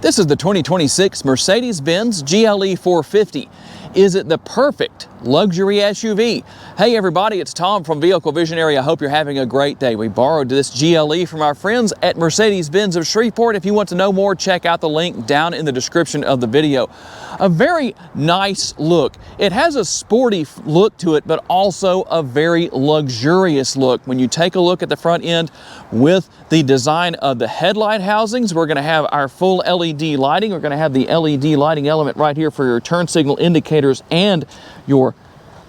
This is the 2026 Mercedes-Benz GLE 450. Is it the perfect luxury SUV? Hey everybody, it's Tom from Vehicle Visionary. I hope you're having a great day. We borrowed this GLE from our friends at Mercedes-Benz of Shreveport. If you want to know more, check out the link down in the description of the video. A very nice look. It has a sporty look to it, but also a very luxurious look. When you take a look at the front end with the design of the headlight housings, we're going to have our full LED lighting. We're going to have the LED lighting element right here for your turn signal indicators and your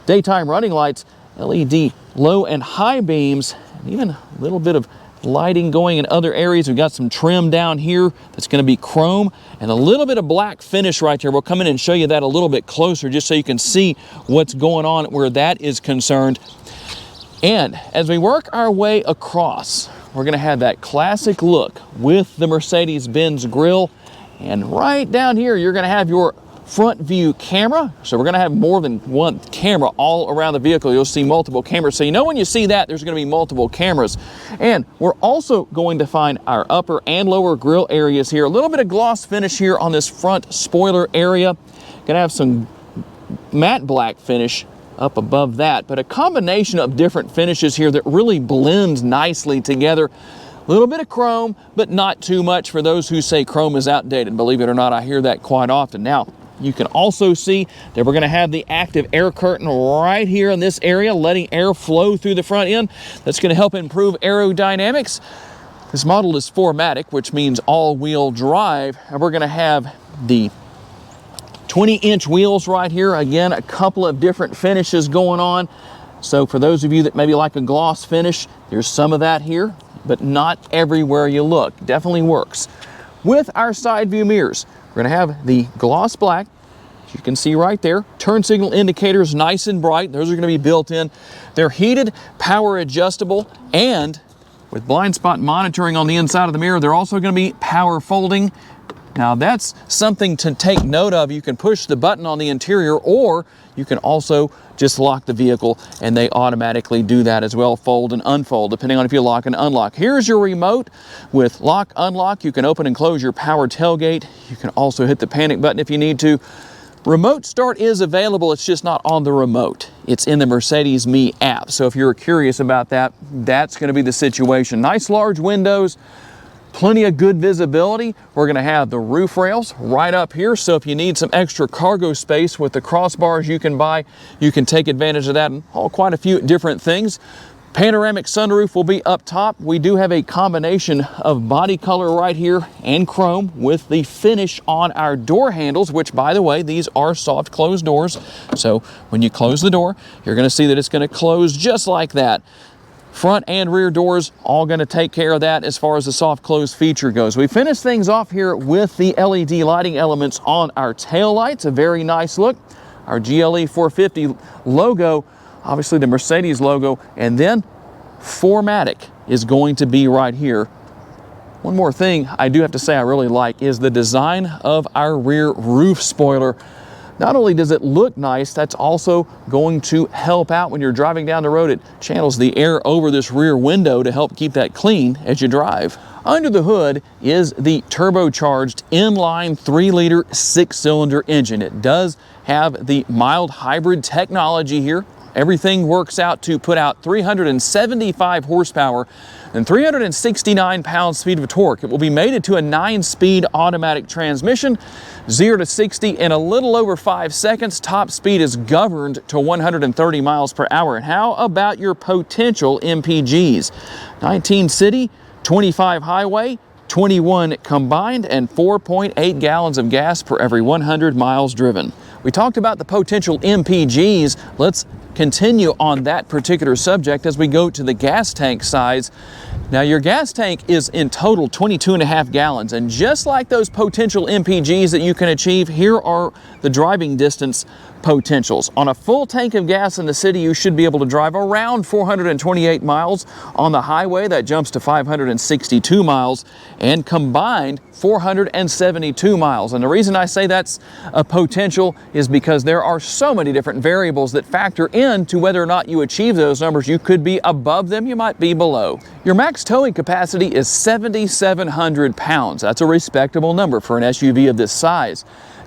daytime running lights, LED low and high beams, and even a little bit of lighting going in other areas. We've got some trim down here that's going to be chrome and a little bit of black finish right there. We'll come in and show you that a little bit closer just so you can see what's going on where that is concerned. And as we work our way across, we're going to have that classic look with the Mercedes-Benz grille. And right down here, you're going to have your front view camera. So we're going to have more than one camera all around the vehicle. You'll see multiple cameras. So you know when you see that, there's going to be multiple cameras. And we're also going to find our upper and lower grille areas here. A little bit of gloss finish here on this front spoiler area. Going to have some matte black finish up above that, but a combination of different finishes here that really blend nicely together. A little bit of chrome, but not too much for those who say chrome is outdated. Believe it or not, I hear that quite often. Now, you can also see that we're going to have the active air curtain right here in this area, letting air flow through the front end. That's going to help improve aerodynamics. This model is 4MATIC, which means all-wheel drive, and we're going to have the 20-inch wheels right here. Again, a couple of different finishes going on. So for those of you that maybe like a gloss finish, there's some of that here, but not everywhere you look. Definitely works. With our side view mirrors, we're going to have the gloss black, as you can see right there. Turn signal indicators nice and bright. Those are going to be built in. They're heated, power adjustable, and with blind spot monitoring on the inside of the mirror, they're also going to be power folding. Now that's something to take note of. You can push the button on the interior, or you can also just lock the vehicle and they automatically do that as well, fold and unfold, depending on if you lock and unlock. Here's your remote with lock, unlock. You can open and close your power tailgate. You can also hit the panic button if you need to. Remote start is available, it's just not on the remote. It's in the Mercedes Me app. So if you're curious about that, that's going to be the situation. Nice large windows. Plenty of good visibility. We're going to have the roof rails right up here, so if you need some extra cargo space with the crossbars you can buy, you can take advantage of that and quite a few different things. Panoramic sunroof will be up top. We do have a combination of body color right here and chrome with the finish on our door handles, which, by the way, these are soft close doors. So when you close the door, you're going to see that it's going to close just like that. Front and rear doors, all going to take care of that as far as the soft close feature goes. We finished things off here with the LED lighting elements on our tail lights. A very nice look. Our GLE 450 logo, obviously the Mercedes logo, and then 4MATIC is going to be right here. One more thing I do have to say I really like is the design of our rear roof spoiler. Not only does it look nice, that's also going to help out when you're driving down the road. It channels the air over this rear window to help keep that clean as you drive. Under the hood is the turbocharged inline 3-liter 6-cylinder engine. It does have the mild hybrid technology here. Everything works out to put out 375 horsepower and 369 pounds-feet of torque. It will be mated to a 9-speed automatic transmission, 0 to 60 in a little over 5 seconds. Top speed is governed to 130 miles per hour. And how about your potential MPGs? 19 city, 25 highway, 21 combined, and 4.8 gallons of gas per every 100 miles driven. We talked about the potential MPGs. Let's continue on that particular subject as we go to the gas tank size. Now your gas tank is in total 22.5 gallons, and just like those potential MPGs that you can achieve, here are the driving distance potentials. On a full tank of gas in the city, you should be able to drive around 428 miles. On the highway, that jumps to 562 miles, and combined 472 miles. And the reason I say that's a potential is because there are so many different variables that factor in to whether or not you achieve those numbers. You could be above them, you might be below. Your max towing capacity is 7,700 pounds. That's a respectable number for an SUV of this size.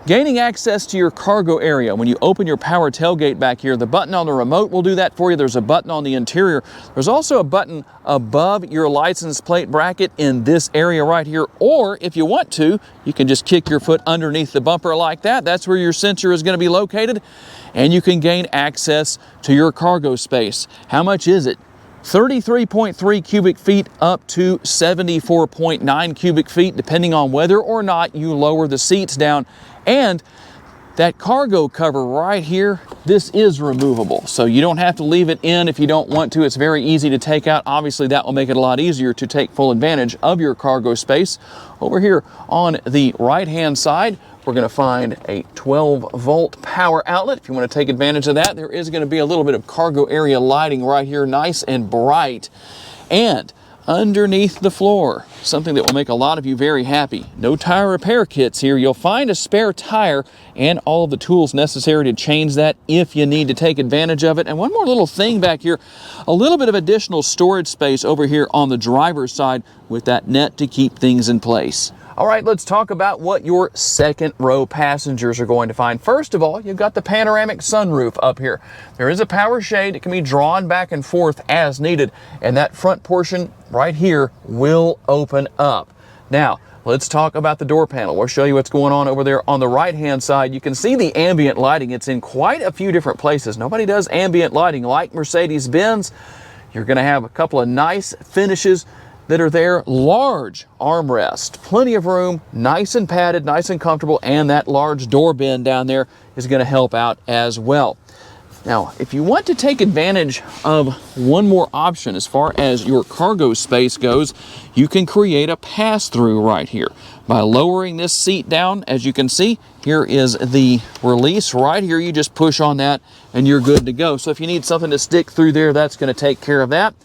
Gaining access to your cargo area. When you open your power tailgate back here, the button on the remote will do that for you. There's a button on the interior. There's also a button above your license plate bracket in this area right here. Or if you want to, you can just kick your foot underneath the bumper like that. That's where your sensor is going to be located. And you can gain access to your cargo space. How much is it? 33.3 cubic feet up to 74.9 cubic feet, depending on whether or not you lower the seats down. And that cargo cover right here, this is removable. So you don't have to leave it in if you don't want to. It's very easy to take out. Obviously, that will make it a lot easier to take full advantage of your cargo space. Over here on the right-hand side, we're going to find a 12-volt power outlet. If you want to take advantage of that, there is going to be a little bit of cargo area lighting right here, nice and bright. And underneath the floor, something that will make a lot of you very happy. No tire repair kits here. You'll find a spare tire and all of the tools necessary to change that if you need to take advantage of it. And one more little thing back here, a little bit of additional storage space over here on the driver's side with that net to keep things in place. All right, let's talk about what your second row passengers are going to find. First of all, you've got the panoramic sunroof up here. There is a power shade. It can be drawn back and forth as needed, and that front portion right here will open up. Now, let's talk about the door panel. We'll show you what's going on over there on the right-hand side. You can see the ambient lighting. It's in quite a few different places. Nobody does ambient lighting like Mercedes-Benz. You're going to have a couple of nice finishes that are there. Large armrest, plenty of room, nice and padded, nice and comfortable, and that large door bin down there is going to help out as well. Now, if you want to take advantage of one more option as far as your cargo space goes, you can create a pass-through right here. By lowering this seat down, as you can see, here is the release right here. You just push on that and you're good to go. So if you need something to stick through there, that's going to take care of that.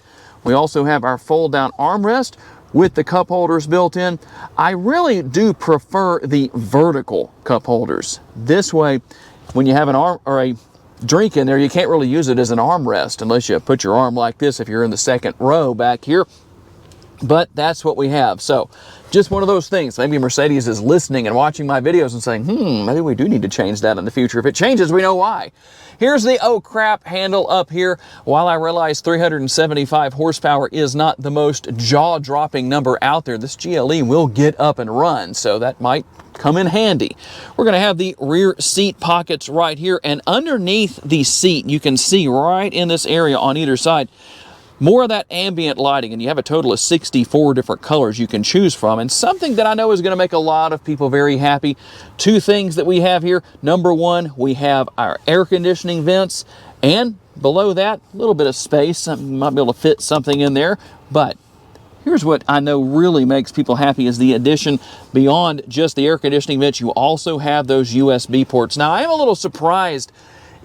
We also have our fold-down armrest with the cup holders built in. I really do prefer the vertical cup holders. This way, when you have an arm or a drink in there, you can't really use it as an armrest unless you put your arm like this if you're in the second row back here. But that's what we have. So just one of those things. Maybe Mercedes is listening and watching my videos and saying, maybe we do need to change that in the future. If it changes, we know why. Here's the oh crap handle up here. While I realize 375 horsepower is not the most jaw-dropping number out there, this GLE will get up and run, so that might come in handy. We're going to have the rear seat pockets right here, and underneath the seat, you can see right in this area on either side, more of that ambient lighting, and you have a total of 64 different colors you can choose from, and something that I know is going to make a lot of people very happy. Two things that we have here. Number one, we have our air conditioning vents, and below that, a little bit of space. You might be able to fit something in there, but here's what I know really makes people happy is the addition beyond just the air conditioning vents. You also have those USB ports. Now, I am a little surprised,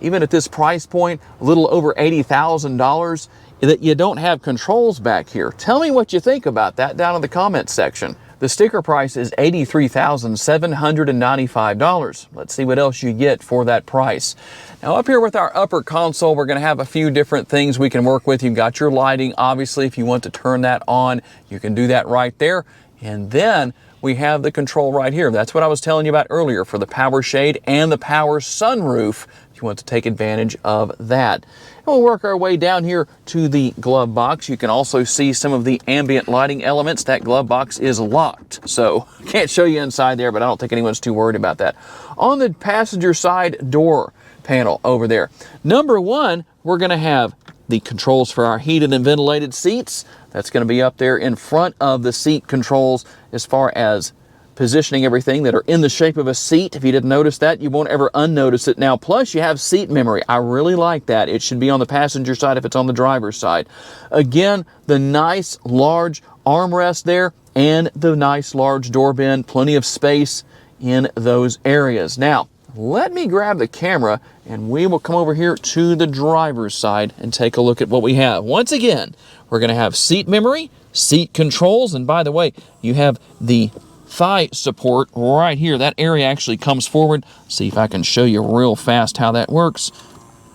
even at this price point, a little over $80,000, that you don't have controls back here. Tell me what you think about that down in the comments section. The sticker price is $83,795. Let's see what else you get for that price. Now up here with our upper console, we're going to have a few different things we can work with. You've got your lighting. Obviously, if you want to turn that on, you can do that right there. And then we have the control right here. That's what I was telling you about earlier for the power shade and the power sunroof. You want to take advantage of that. And we'll work our way down here to the glove box. You can also see some of the ambient lighting elements. That glove box is locked, so can't show you inside there, but I don't think anyone's too worried about that. On the passenger side door panel over there, number one, we're going to have the controls for our heated and ventilated seats. That's going to be up there in front of the seat controls as far as positioning everything that are in the shape of a seat. If you didn't notice that, you won't ever unnotice it. Now, plus you have seat memory. I really like that. It should be on the passenger side if it's on the driver's side. Again, the nice large armrest there and the nice large door bin. Plenty of space in those areas. Now, let me grab the camera and we will come over here to the driver's side and take a look at what we have. Once again, we're going to have seat memory, seat controls, and by the way, you have the thigh support right here. That area actually comes forward. See if I can show you real fast how that works.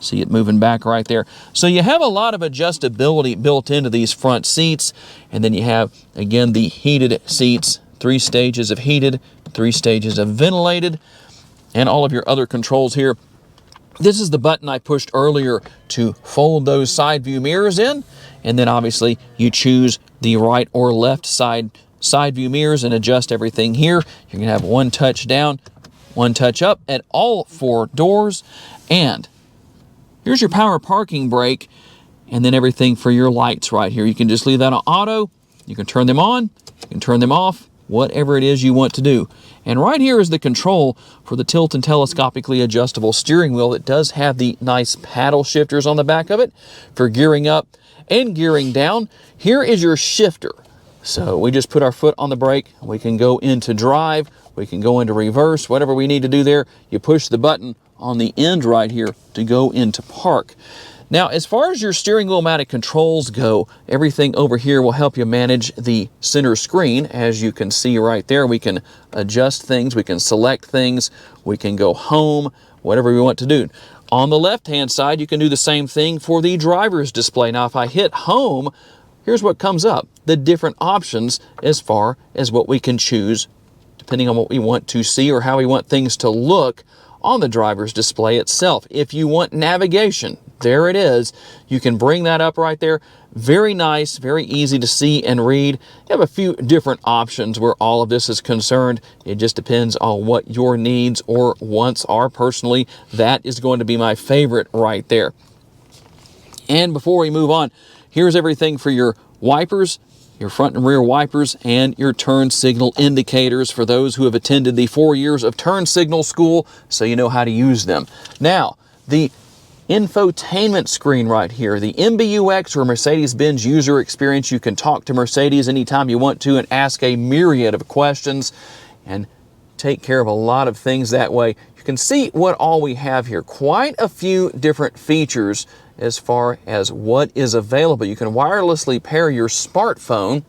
See it moving back right there. So you have a lot of adjustability built into these front seats. And then you have, again, the heated seats, 3 stages of heated, 3 stages of ventilated, and all of your other controls here. This is the button I pushed earlier to fold those side view mirrors in. And then obviously you choose the right or left side view mirrors and adjust everything here. You're gonna have 1 touch down, 1 touch up at all 4 doors. And here's your power parking brake, and then everything for your lights right here. You can just leave that on auto. You can turn them on, you can turn them off, whatever it is you want to do. And right here is the control for the tilt and telescopically adjustable steering wheel that does have the nice paddle shifters on the back of it for gearing up and gearing down. Here is your shifter. So we just put our foot on the brake. We can go into drive. We can go into reverse, whatever we need to do there. You push the button on the end right here to go into park. Now, as far as your steering wheel mounted controls go, everything over here will help you manage the center screen. As you can see right there, we can adjust things, we can select things, we can go home, whatever we want to do. On the left-hand side, you can do the same thing for the driver's display. Now, if I hit home, here's what comes up, the different options as far as what we can choose, depending on what we want to see or how we want things to look on the driver's display itself. If you want navigation, there it is. You can bring that up right there. Very nice, very easy to see and read. You have a few different options where all of this is concerned. It just depends on what your needs or wants are. Personally, that is going to be my favorite right there. And before we move on, here's everything for your wipers, your front and rear wipers, and your turn signal indicators for those who have attended the 4 years of turn signal school, so you know how to use them. Now, the infotainment screen right here, the MBUX or Mercedes Benz User Experience. You can talk to Mercedes anytime you want to and ask a myriad of questions and take care of a lot of things that way. You can see what all we have here. Quite a few different features as far as what is available. You can wirelessly pair your smartphone,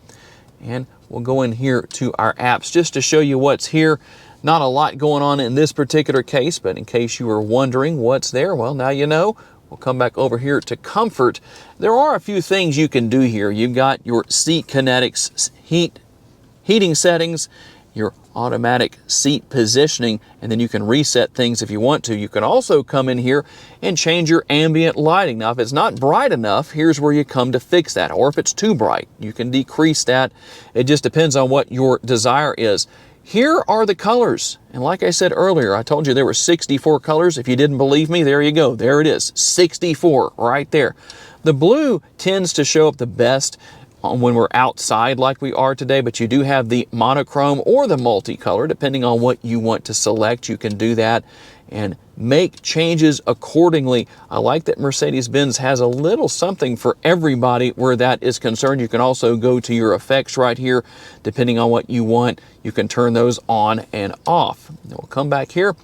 and we'll go in here to our apps just to show you what's here. Not a lot going on in this particular case, but in case you were wondering what's there, well, now you know. We'll come back over here to comfort. There are a few things you can do here. You've got your seat kinetics, heating settings, your automatic seat positioning, and then you can reset things if you want to. You can also come in here and change your ambient lighting. Now, if it's not bright enough, here's where you come to fix that. Or if it's too bright, you can decrease that. It just depends on what your desire is. Here are the colors. And like I said earlier, I told you there were 64 colors. If you didn't believe me, there you go. There it is, 64 right there. The blue tends to show up the best when we're outside like we are today, but you do have the monochrome or the multicolor, depending on what you want to select. You can do that and make changes accordingly. I like that Mercedes-Benz has a little something for everybody where that is concerned. You can also go to your effects right here, depending on what you want. You can turn those on and off. Then we'll come back here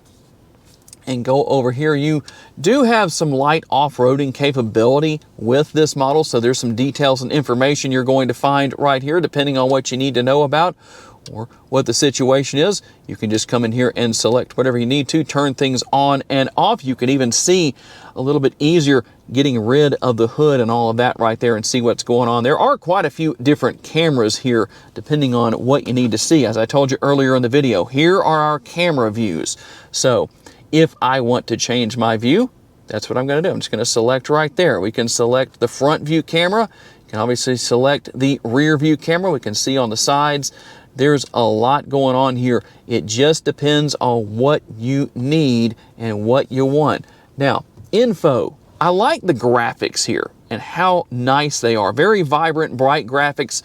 and go over here. You do have some light off-roading capability with this model, so there's some details and information you're going to find right here depending on what you need to know about or what the situation is. You can just come in here and select whatever you need to, turn things on and off. You can even see a little bit easier getting rid of the hood and all of that right there and see what's going on. There are quite a few different cameras here depending on what you need to see. As I told you earlier in the video, here are our camera views. So if I want to change my view, that's what I'm going to do. I'm just going to select right there. We can select the front view camera. You can obviously select the rear view camera. We can see on the sides. There's a lot going on here. It just depends on what you need and what you want. Now, info. I like the graphics here and how nice they are. Very vibrant, bright graphics.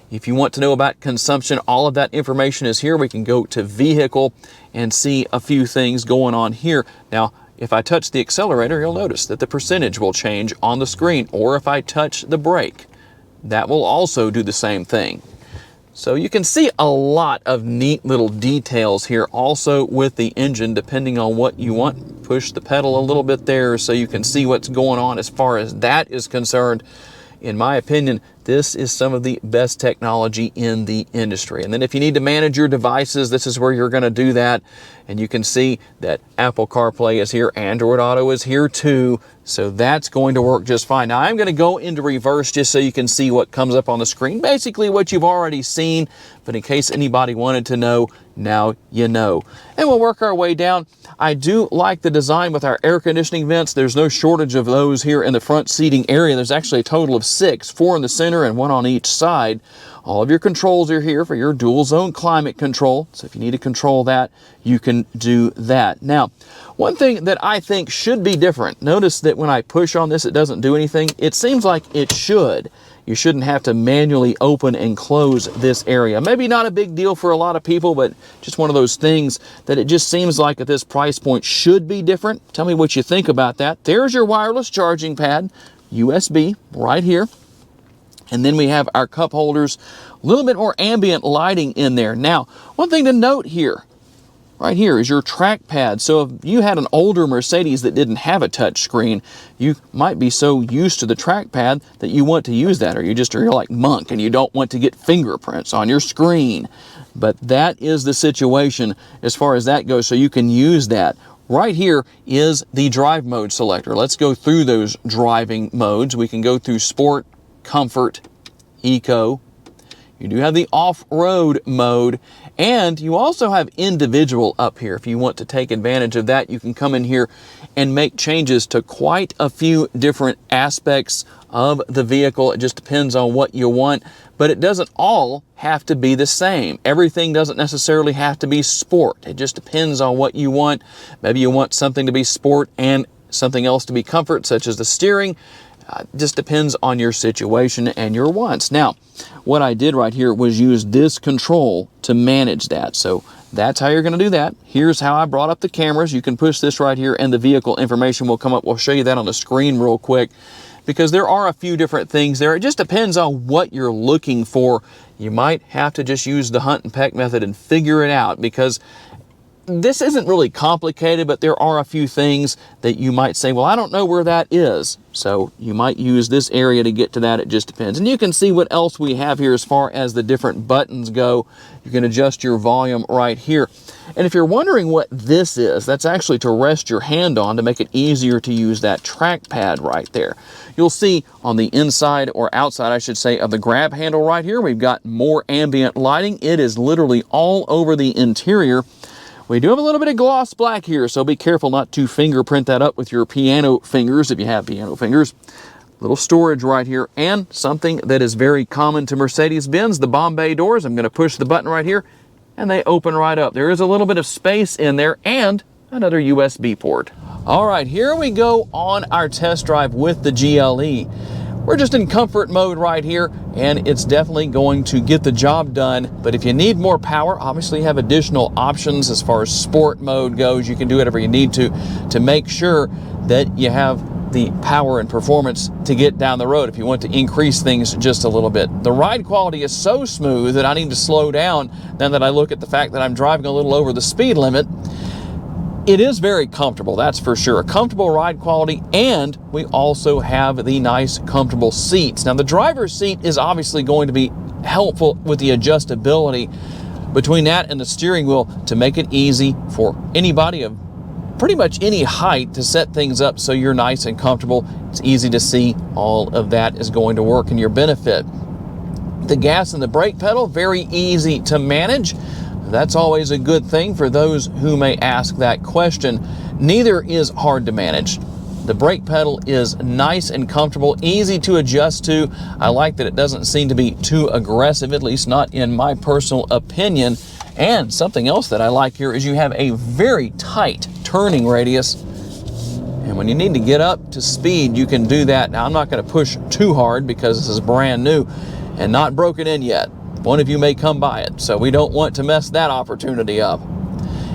If you want to know about consumption, all of that information is here. We can go to vehicle and see a few things going on here. Now, if I touch the accelerator, you'll notice that the percentage will change on the screen. Or if I touch the brake, that will also do the same thing. So you can see a lot of neat little details here also with the engine depending on what you want. Push the pedal a little bit there so you can see what's going on as far as that is concerned. In my opinion, This is some of the best technology in the industry. And then if you need to manage your devices, this is where you're going to do that. And you can see that Apple CarPlay is here, Android Auto is here too. So that's going to work just fine. Now I'm going to go into reverse just so you can see what comes up on the screen. Basically what you've already seen, but in case anybody wanted to know, now you know. And we'll work our way down. I do like the design with our air conditioning vents. There's no shortage of those here in the front seating area. There's actually a total of 6, 4 in the center and 1 on each side. All of your controls are here for your dual zone climate control. So if you need to control that, you can do that. Now, one thing that I think should be different, notice that when I push on this, it doesn't do anything. It seems like it should. You shouldn't have to manually open and close this area. Maybe not a big deal for a lot of people, but just one of those things that it just seems like at this price point should be different. Tell me what you think about that. There's your wireless charging pad, USB right here. And then we have our cup holders, a little bit more ambient lighting in there. Now, one thing to note here, right here is your trackpad. So if you had an older Mercedes that didn't have a touch screen, you might be so used to the trackpad that you want to use that, or you're like Monk and you don't want to get fingerprints on your screen. But that is the situation as far as that goes, so you can use that. Right here is the drive mode selector. Let's go through those driving modes. We can go through Sport, Comfort, Eco. You do have the off-road mode, and you also have individual up here. If you want to take advantage of that, you can come in here and make changes to quite a few different aspects of the vehicle. It just depends on what you want, but it doesn't all have to be the same. Everything doesn't necessarily have to be sport. It just depends on what you want. Maybe you want something to be sport and something else to be comfort, such as the steering. Just depends on your situation and your wants. Now, what I did right here was use this control to manage that. So that's how you're going to do that. Here's how I brought up the cameras. You can push this right here and the vehicle information will come up. We'll show you that on the screen real quick because there are a few different things there. It just depends on what you're looking for. You might have to just use the hunt and peck method and figure it out, because this isn't really complicated, but there are a few things that you might say, well, I don't know where that is. So you might use this area to get to that. It just depends. And you can see what else we have here as far as the different buttons go. You can adjust your volume right here. And if you're wondering what this is, that's actually to rest your hand on to make it easier to use that trackpad right there. You'll see on the inside, or outside, I should say, of the grab handle right here, we've got more ambient lighting. It is literally all over the interior. We do have a little bit of gloss black here, so be careful not to fingerprint that up with your piano fingers if you have piano fingers. Little storage right here, and something that is very common to Mercedes-Benz, the Bombay doors. I'm going to push the button right here, and they open right up. There is a little bit of space in there, and another USB port. All right, here we go on our test drive with the GLE. We're just in comfort mode right here, and it's definitely going to get the job done. But if you need more power, obviously you have additional options as far as sport mode goes. You can do whatever you need to make sure that you have the power and performance to get down the road if you want to increase things just a little bit. The ride quality is so smooth that I need to slow down now that I look at the fact that I'm driving a little over the speed limit. It is very comfortable, that's for sure. A comfortable ride quality, and we also have the nice, comfortable seats. Now, the driver's seat is obviously going to be helpful with the adjustability between that and the steering wheel to make it easy for anybody of pretty much any height to set things up so you're nice and comfortable. It's easy to see. All of that is going to work in your benefit. The gas and the brake pedal, very easy to manage. That's always a good thing for those who may ask that question. Neither is hard to manage. The brake pedal is nice and comfortable, easy to adjust to. I like that it doesn't seem to be too aggressive, at least not in my personal opinion. And something else that I like here is you have a very tight turning radius. And when you need to get up to speed, you can do that. Now, I'm not going to push too hard because this is brand new and not broken in yet. One of you may come by it, so we don't want to mess that opportunity up.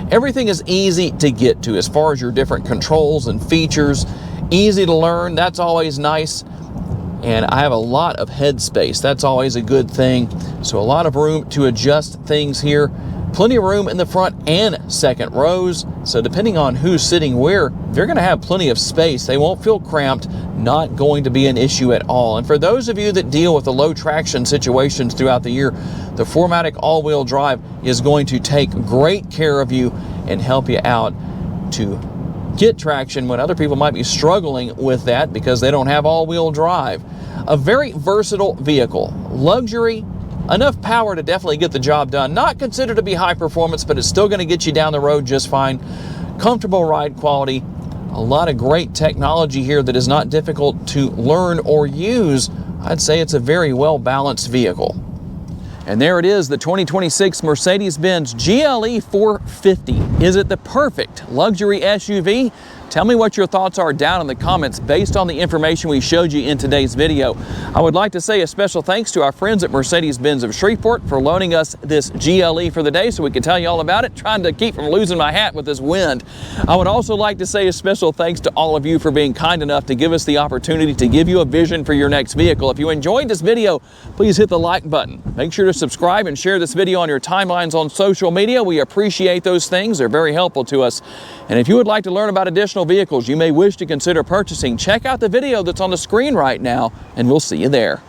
Everything is easy to get to as far as your different controls and features. Easy to learn, that's always nice. And I have a lot of head space. That's always a good thing. So a lot of room to adjust things here. Plenty of room in the front and second rows, so depending on who's sitting where, they're going to have plenty of space. They won't feel cramped, not going to be an issue at all. And for those of you that deal with the low traction situations throughout the year, the 4MATIC all-wheel drive is going to take great care of you and help you out to get traction when other people might be struggling with that because they don't have all-wheel drive. A very versatile vehicle, luxury, enough power to definitely get the job done. Not considered to be high performance, but it's still going to get you down the road just fine. Comfortable ride quality, a lot of great technology here that is not difficult to learn or use. I'd say it's a very well-balanced vehicle. And there it is, the 2026 Mercedes-Benz GLE 450. Is it the perfect luxury SUV? Tell me what your thoughts are down in the comments based on the information we showed you in today's video. I would like to say a special thanks to our friends at Mercedes-Benz of Shreveport for loaning us this GLE for the day so we can tell you all about it, trying to keep from losing my hat with this wind. I would also like to say a special thanks to all of you for being kind enough to give us the opportunity to give you a vision for your next vehicle. If you enjoyed this video, please hit the like button. Make sure to subscribe and share this video on your timelines on social media. We appreciate those things. They're very helpful to us. And if you would like to learn about additional vehicles you may wish to consider purchasing, check out the video that's on the screen right now, and we'll see you there.